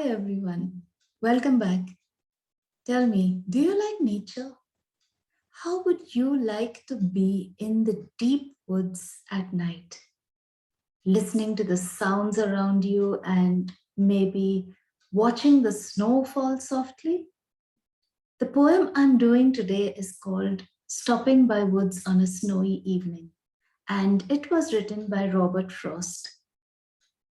everyone. Welcome back. Tell me, do you like nature? How would you like to be in the deep woods at night, listening to the sounds around you and maybe watching the snow fall softly? The poem I'm doing today is called Stopping by Woods on a Snowy Evening, and it was written by Robert Frost.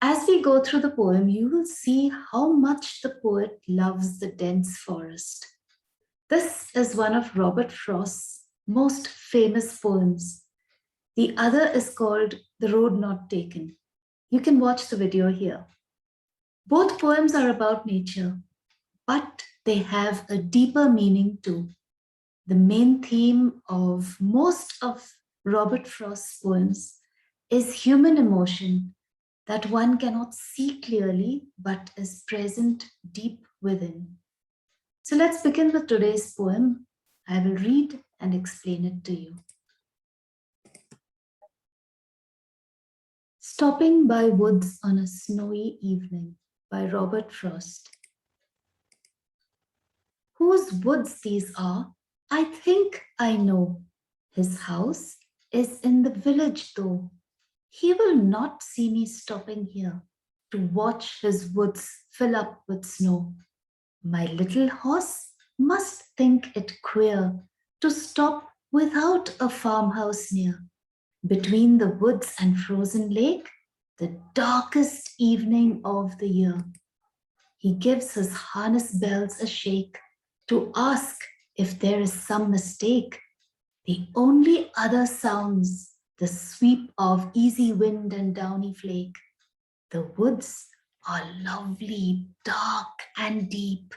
As we go through the poem, you will see how much the poet loves the dense forest. This is one of Robert Frost's most famous poems. The other is called The Road Not Taken. You can watch the video here. Both poems are about nature, but they have a deeper meaning too. The main theme of most of Robert Frost's poems is human emotion that one cannot see clearly but is present deep within. So let's begin with today's poem. I will read and explain it to you. Stopping by Woods on a Snowy Evening by Robert Frost. Whose woods these are, I think I know. His house is in the village though. He will not see me stopping here to watch his woods fill up with snow. My little horse must think it queer to stop without a farmhouse near. Between the woods and frozen lake, the darkest evening of the year. He gives his harness bells a shake to ask if there is some mistake. The only other sounds the sweep of easy wind and downy flake. The woods are lovely, dark and deep.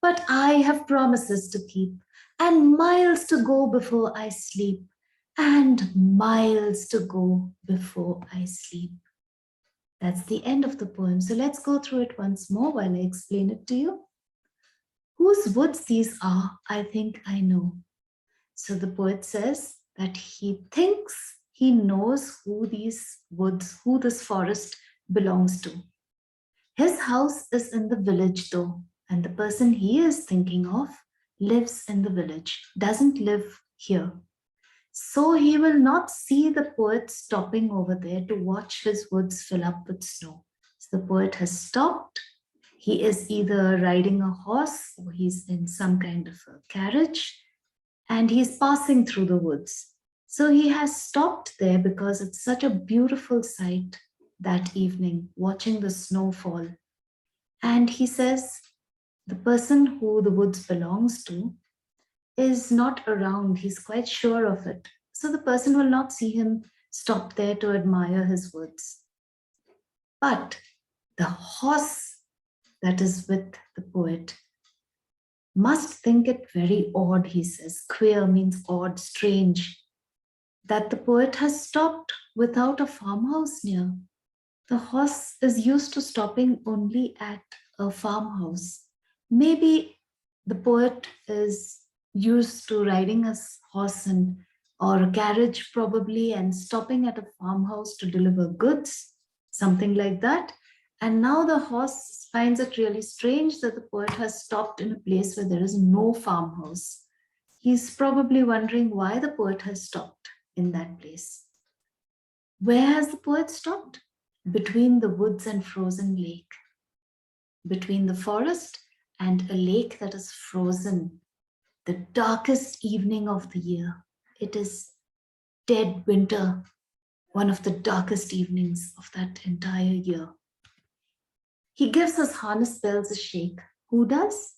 But I have promises to keep and miles to go before I sleep and miles to go before I sleep. That's the end of the poem. So let's go through it once more while I explain it to you. Whose woods these are, I think I know. So the poet says that he thinks he knows who these woods, who this forest belongs to. His house is in the village though, and the person he is thinking of lives in the village, doesn't live here. So he will not see the poet stopping over there to watch his woods fill up with snow. So the poet has stopped. He is either riding a horse or he's in some kind of a carriage and he's passing through the woods. So he has stopped there because it's such a beautiful sight that evening, watching the snow fall. And he says the person who the woods belongs to is not around. He's quite sure of it. So the person will not see him stop there to admire his woods. But the horse that is with the poet must think it very odd, he says. Queer means odd, strange. That the poet has stopped without a farmhouse near. The horse is used to stopping only at a farmhouse. Maybe the poet is used to riding a horse or a carriage probably and stopping at a farmhouse to deliver goods, something like that. And now the horse finds it really strange that the poet has stopped in a place where there is no farmhouse. He's probably wondering why the poet has stopped in that place. Where has the poet stopped? Between the woods and frozen lake. Between the forest and a lake that is frozen. The darkest evening of the year. It is dead winter, one of the darkest evenings of that entire year. He gives his harness bells a shake. Who does?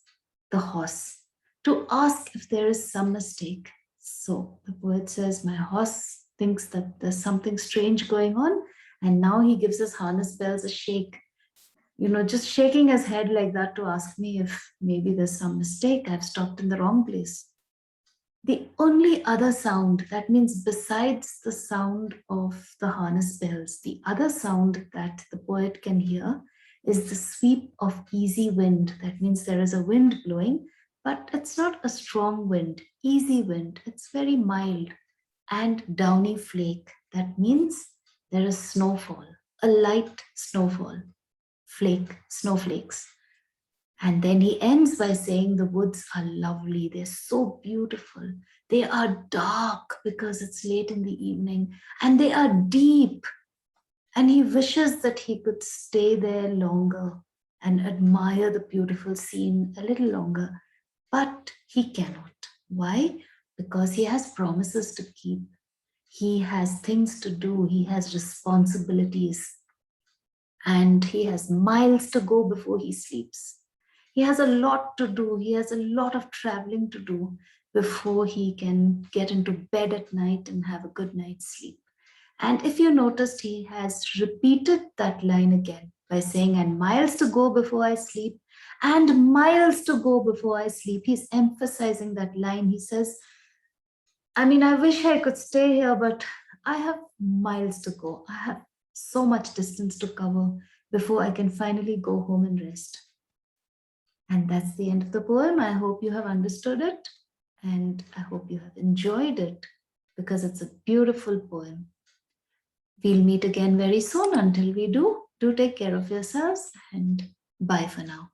The horse. To ask if there is some mistake. So the poet says, my horse thinks that there's something strange going on, and now he gives his harness bells a shake. Just shaking his head like that to ask me if maybe there's some mistake. I've stopped in the wrong place. The only other sound, that means besides the sound of the harness bells, the other sound that the poet can hear is the sweep of easy wind. That means there is a wind blowing, but it's not a strong wind, easy wind. It's very mild. And downy flake. That means there is snowfall, a light snowfall, snowflakes. And then he ends by saying the woods are lovely. They're so beautiful. They are dark because it's late in the evening, and they are deep. And he wishes that he could stay there longer and admire the beautiful scene a little longer. But he cannot. Why? Because he has promises to keep. He has things to do. He has responsibilities. And he has miles to go before he sleeps. He has a lot to do. He has a lot of traveling to do before he can get into bed at night and have a good night's sleep. And if you noticed, he has repeated that line again by saying, and miles to go before I sleep, and miles to go before I sleep. He's emphasizing that line. He says, I mean, I wish I could stay here, but I have miles to go. I have so much distance to cover before I can finally go home and rest. And that's the end of the poem. I hope you have understood it, and I hope you have enjoyed it because it's a beautiful poem. We'll meet again very soon. Until we do take care of yourselves and bye for now.